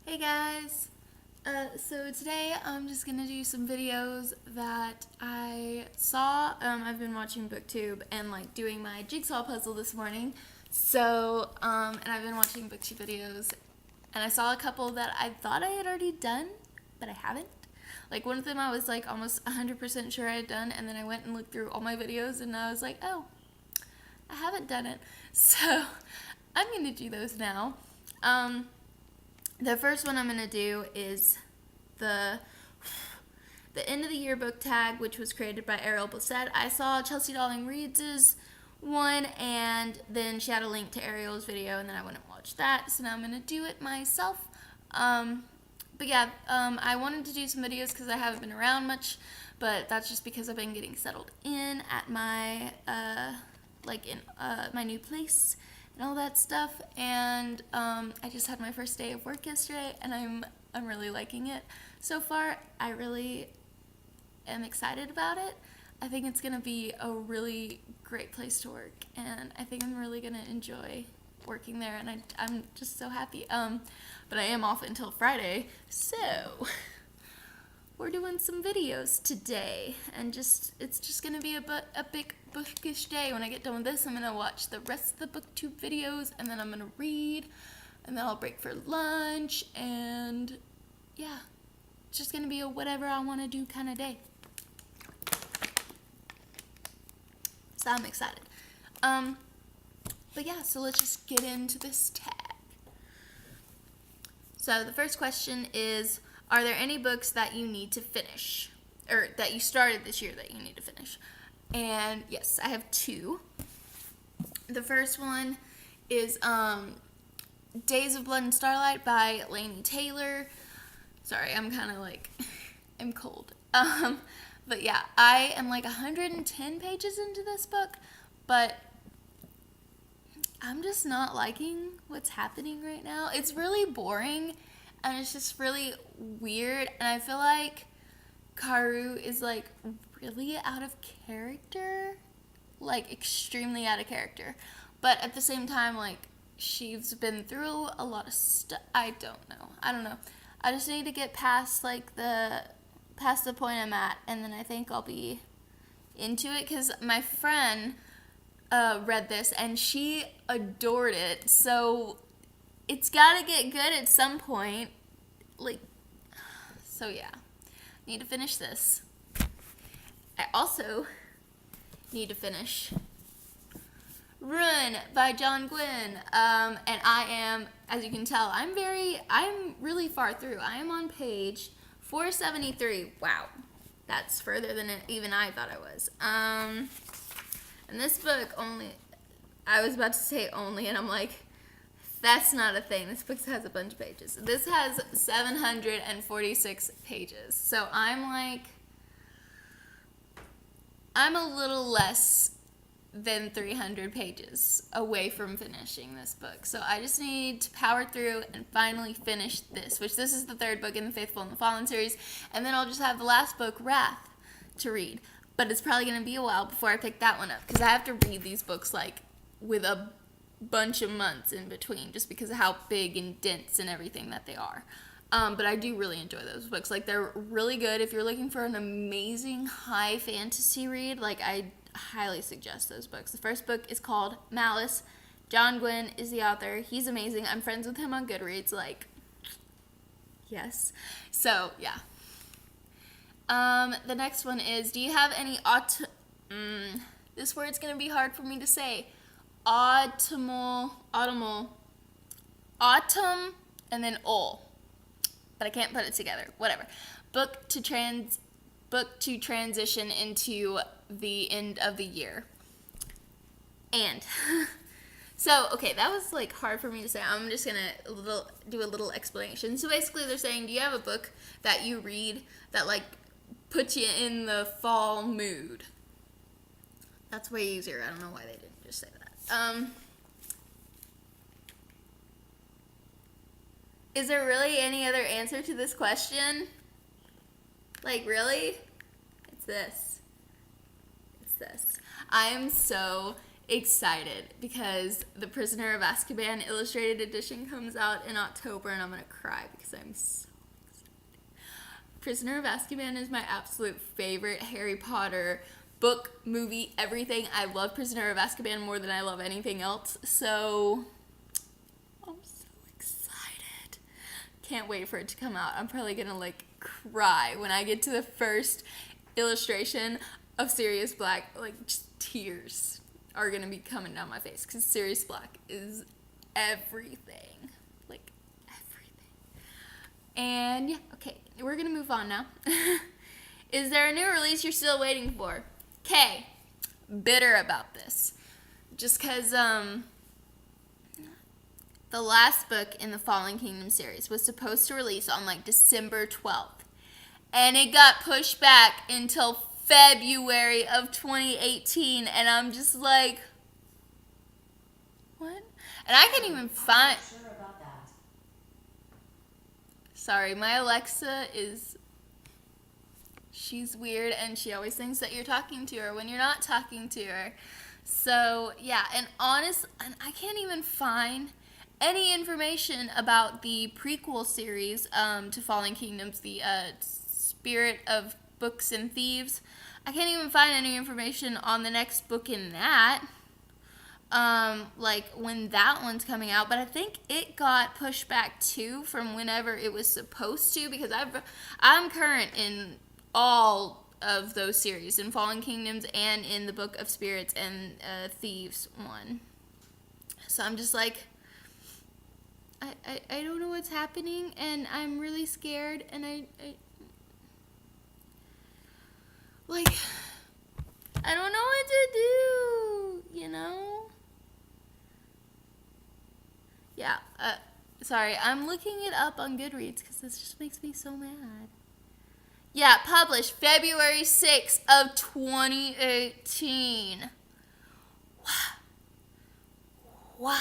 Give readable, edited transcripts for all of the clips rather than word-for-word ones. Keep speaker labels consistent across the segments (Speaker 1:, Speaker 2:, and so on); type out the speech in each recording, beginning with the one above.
Speaker 1: Hey guys! So today I'm just gonna do some videos that I saw. I've been watching BookTube and doing my jigsaw puzzle this morning. And I've been watching BookTube videos and I saw a couple that I thought I had already done, but I haven't. Like one of them I was like almost 100% sure I had done, and then I went and looked through all my videos and I was like, oh, I haven't done it. So I'm gonna do those now. The first one I'm going to do is the end of the year book tag, which was created by Ariel Blissett. I saw Chelsea Darling Reads' one, and then she had a link to Ariel's video, and then I went and watched that. So now I'm going to do it myself. I wanted to do some videos because I haven't been around much, but that's just because I've been getting settled in at my my new place and all that stuff. And I just had my first day of work yesterday, and I'm really liking it so far. I really am excited about it. I think it's gonna be a really great place to work, and I think I'm really gonna enjoy working there, and I'm just so happy. But I am off until Friday, so we're doing some videos today, and it's just gonna be a big bookish day. When I get done with this, I'm gonna watch the rest of the BookTube videos, and then I'm gonna read, and then I'll break for lunch, and yeah, it's just gonna be a whatever I want to do kind of day. So I'm excited. So let's just get into this tag. So the first question is, are there any books that you need to finish, or that you started this year that you need to finish? And yes, I have two. The first one is Days of Blood and Starlight by Laini Taylor. Sorry, I'm kind of I'm cold. But yeah, I am 110 pages into this book, but I'm just not liking what's happening right now. It's really boring, and it's just really weird, and I feel like Kaoru is really out of character, extremely out of character, but at the same time she's been through a lot of stuff. I don't know. I just need to get past the point I'm at, and then I think I'll be into it, because my friend read this and she adored it, so it's gotta get good at some point. So yeah, need to finish this. I also need to finish Rune by John Gwynne, and I am, as you can tell, I'm really far through. I am on page 473. Wow, that's further than even I thought I was. And this book I was about to say only, and I'm like, that's not a thing. This book has a bunch of pages. This has 746 pages. So I'm a little less than 300 pages away from finishing this book. So I just need to power through and finally finish this, which this is the third book in the Faithful and the Fallen series. And then I'll just have the last book, Wrath, to read. But it's probably going to be a while before I pick that one up, because I have to read these books with a bunch of months in between, just because of how big and dense and everything that they are. But I do really enjoy those books. They're really good. If you're looking for an amazing high fantasy read, I highly suggest those books. The first book is called Malice. John Gwynne is the author. He's amazing. I'm friends with him on Goodreads. Yes. So, yeah. The next one is, do you have any this word's going to be hard for me to say. Autumn, and then but I can't put it together. Whatever. Book to transition into the end of the year. And so, okay, that was hard for me to say. I'm just gonna do a little explanation. So basically, they're saying, do you have a book that you read that puts you in the fall mood? That's way easier. I don't know why they didn't just say that. Is there really any other answer to this question? Really? It's this. I am so excited because the Prisoner of Azkaban Illustrated Edition comes out in October, and I'm going to cry because I'm so excited. Prisoner of Azkaban is my absolute favorite Harry Potter book, movie, everything. I love Prisoner of Azkaban more than I love anything else, so I'm so excited. Can't wait for it to come out. I'm probably going to like cry when I get to the first illustration of Sirius Black. Like, just tears are gonna be coming down my face because Sirius Black is everything, like everything. And yeah, okay, we're gonna move on now. Is there a new release you're still waiting for? Okay, bitter about this, just because the last book in the Fallen Kingdom series was supposed to release on like December 12th, and it got pushed back until February of 2018, and I'm just like, what? And I can't even find.
Speaker 2: I'm not sure about that.
Speaker 1: Sorry, my Alexa she's weird, and she always thinks that you're talking to her when you're not talking to her. So yeah, and I can't even find any information about the prequel series to Fallen Kingdoms, the Spirit of Books and Thieves. I can't even find any information on the next book in that, like when that one's coming out. But I think it got pushed back too from whenever it was supposed to, because I'm current in all of those series, in Fallen Kingdoms and in the Book of Spirits and Thieves one. So I'm just like, I don't know what's happening, and I'm really scared, and I like, I don't know what to do, you know? Yeah, sorry, I'm looking it up on Goodreads because this just makes me so mad. Yeah, published February 6th of 2018. Wow.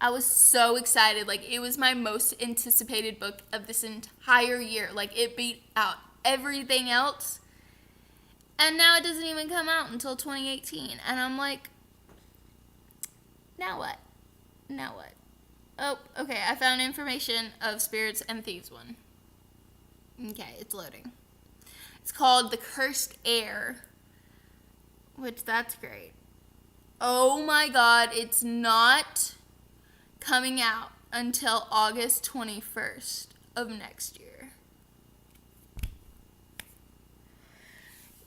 Speaker 1: I was so excited. Like, it was my most anticipated book of this entire year. Like, it beat out everything else. And now it doesn't even come out until 2018. And I'm like, now what? Now what? Oh, okay, I found information of Spirits and Thieves one. Okay, it's loading. It's called The Cursed Heir, which that's great. Oh my god, it's not coming out until August 21st of next year.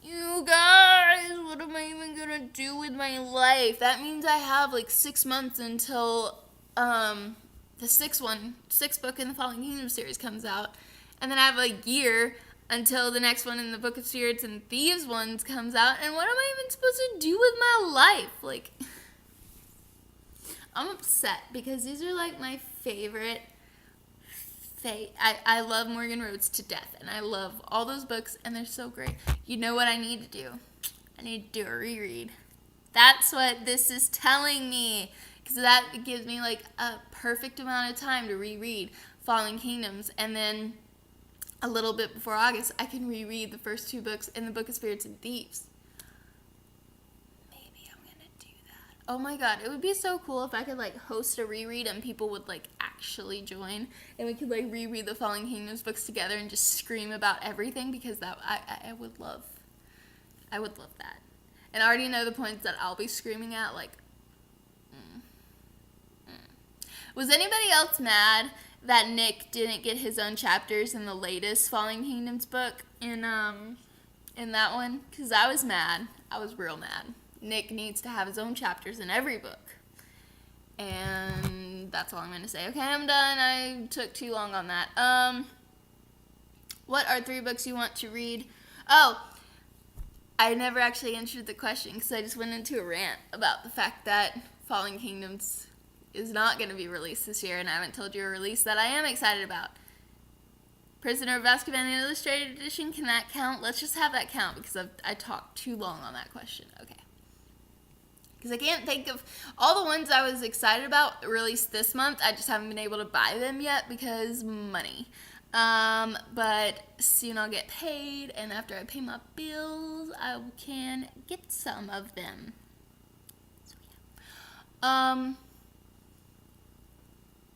Speaker 1: You guys, what am I even gonna do with my life? That means I have like 6 months until the sixth book in the Fallen Kingdom series comes out, and then I have a year until the next one in the Book of Spirits and Thieves ones comes out. And what am I even supposed to do with my life? Like, I'm upset because these are like my favorite. I love Morgan Rhodes to death, and I love all those books, and they're so great. You know what I need to do? I need to do a reread. That's what this is telling me, because that gives me like a perfect amount of time to reread Fallen Kingdoms, and then a little bit before August, I can reread the first 2 books in the Book of Spirits and Thieves. Maybe I'm gonna do that. Oh my god, it would be so cool if I could like host a reread and people would like actually join, and we could like reread the Fallen Kingdoms books together and just scream about everything, because that I would love that. And I already know the points that I'll be screaming at, like Was anybody else mad that Nick didn't get his own chapters in the latest Fallen Kingdoms book in that one? Because I was mad. I was real mad. Nick needs to have his own chapters in every book. And that's all I'm going to say. Okay, I'm done. I took too long on that. What are 3 books you want to read? Oh, I never actually answered the question because I just went into a rant about the fact that Fallen Kingdoms is not going to be released this year, and I haven't told you a release that I am excited about. Prisoner of Azkaban Illustrated Edition, can that count? Let's just have that count because I talked too long on that question. Okay. Because I can't think of all the ones I was excited about released this month. I just haven't been able to buy them yet because money. But soon I'll get paid, and after I pay my bills, I can get some of them. So yeah.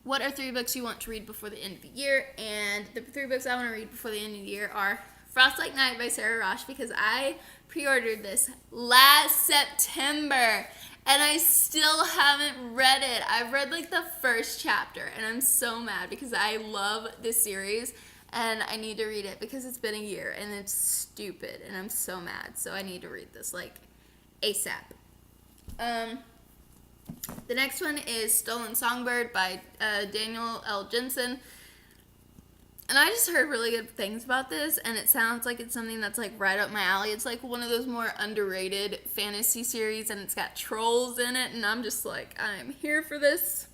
Speaker 1: What are 3 books you want to read before the end of the year? And the 3 books I want to read before the end of the year are Frost Like Night by Sarah Rosh, because I pre-ordered this last September and I still haven't read it. I've read like the first chapter and I'm so mad because I love this series and I need to read it because it's been a year and it's stupid and I'm so mad. So I need to read this like ASAP. The next one is Stolen Songbird by Daniel L. Jensen. And I just heard really good things about this, and it sounds like it's something that's like right up my alley. It's like one of those more underrated fantasy series, and it's got trolls in it, and I'm just like, I'm here for this.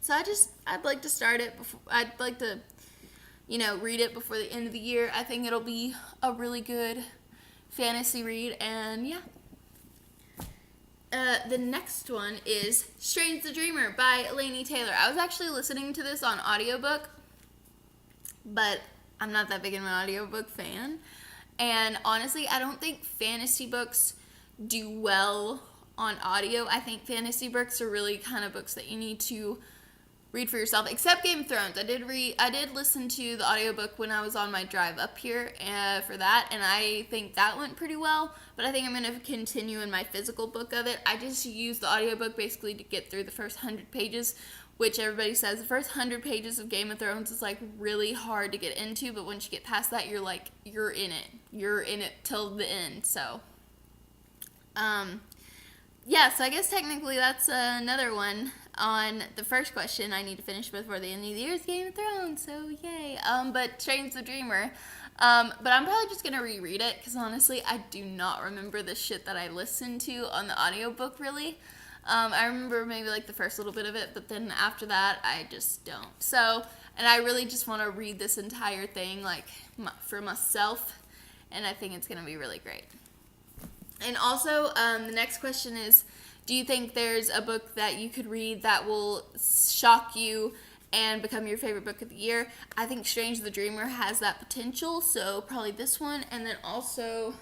Speaker 1: So I'd like to start it before, I'd like to, read it before the end of the year. I think it'll be a really good fantasy read, and yeah. The next one is Strange the Dreamer by Laini Taylor. I was actually listening to this on audiobook, but I'm not that big of an audiobook fan. And honestly, I don't think fantasy books do well on audio. I think fantasy books are really kind of books that you need to read for yourself, except Game of Thrones. I did listen to the audiobook when I was on my drive up here for that, and I think that went pretty well, but I think I'm going to continue in my physical book of it. I just used the audiobook basically to get through the first 100 pages, which everybody says the first 100 pages of Game of Thrones is like really hard to get into, but once you get past that, you're in it. You're in it till the end, so yeah, so I guess technically that's another one on the first question I need to finish before the end of the year is Game of Thrones, so yay. But Strange the Dreamer. But I'm probably just going to reread it, because honestly, I do not remember the shit that I listened to on the audiobook, really. I remember maybe like the first little bit of it, but then after that, I just don't. So, and I really just want to read this entire thing, like, for myself, and I think it's going to be really great. And also, the next question is, do you think there's a book that you could read that will shock you and become your favorite book of the year? I think Strange the Dreamer has that potential, so probably this one. And then also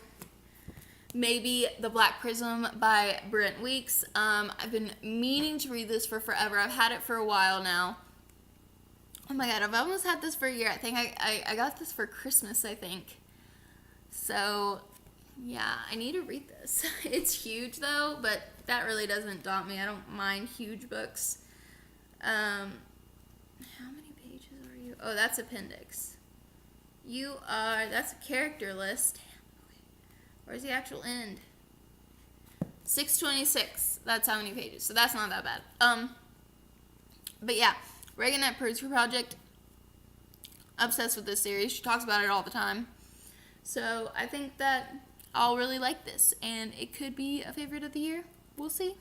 Speaker 1: maybe The Black Prism by Brent Weeks. I've been meaning to read this for forever. I've had it for a while now. Oh my god, I've almost had this for a year. I think I got this for Christmas, I think. So yeah, I need to read this. It's huge though, but that really doesn't daunt me. I don't mind huge books. How many pages are you? Oh, that's appendix. That's a character list. Where's the actual end? 626. That's how many pages. So that's not that bad. But yeah, Reagan at Pritzker Project. Obsessed with this series. She talks about it all the time. So I think that I'll really like this, and it could be a favorite of the year. We'll see.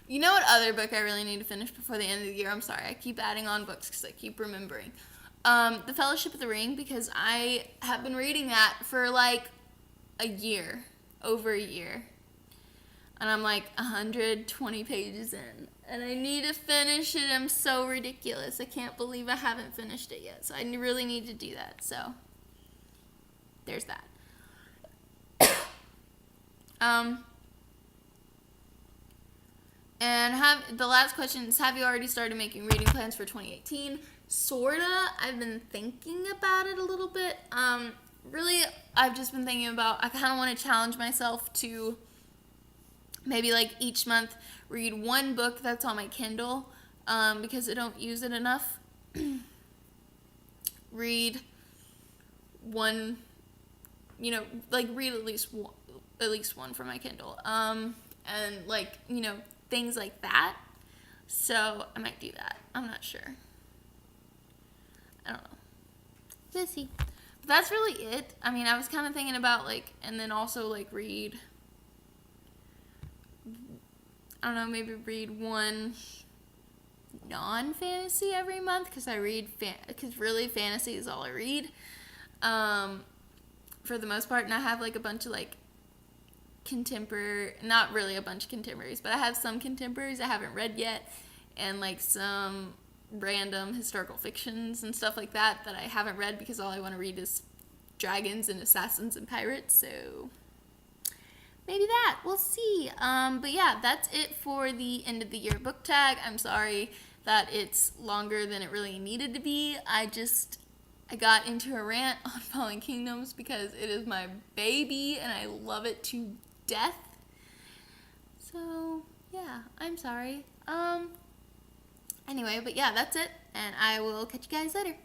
Speaker 1: You know what other book I really need to finish before the end of the year? I'm sorry, I keep adding on books because I keep remembering. The Fellowship of the Ring, because I have been reading that for like a year, over a year. And I'm like 120 pages in, and I need to finish it. I'm so ridiculous. I can't believe I haven't finished it yet, so I really need to do that, so there's that. And the last question is, have you already started making reading plans for 2018? Sorta. I've been thinking about it a little bit. Really, I've just been thinking about, I kind of want to challenge myself to maybe like each month read one book that's on my Kindle, because I don't use it enough. Read one, read at least one from my Kindle. And things like that. So I might do that. I'm not sure. I don't know. We'll see. But that's really it. I mean, I was kind of thinking about and then also read, I don't know, maybe read one non-fantasy every month, because because really fantasy is all I read, for the most part. And I have a bunch of contemporary, not really a bunch of contemporaries, but I have some contemporaries I haven't read yet, and some random historical fictions and stuff like that I haven't read, because all I want to read is dragons and assassins and pirates. So maybe that. We'll see. But yeah, that's it for the end of the year book tag. I'm sorry that it's longer than it really needed to be. I got into a rant on Fallen Kingdoms because it is my baby and I love it to death. So yeah, I'm sorry. Anyway, but yeah, that's it, and I will catch you guys later.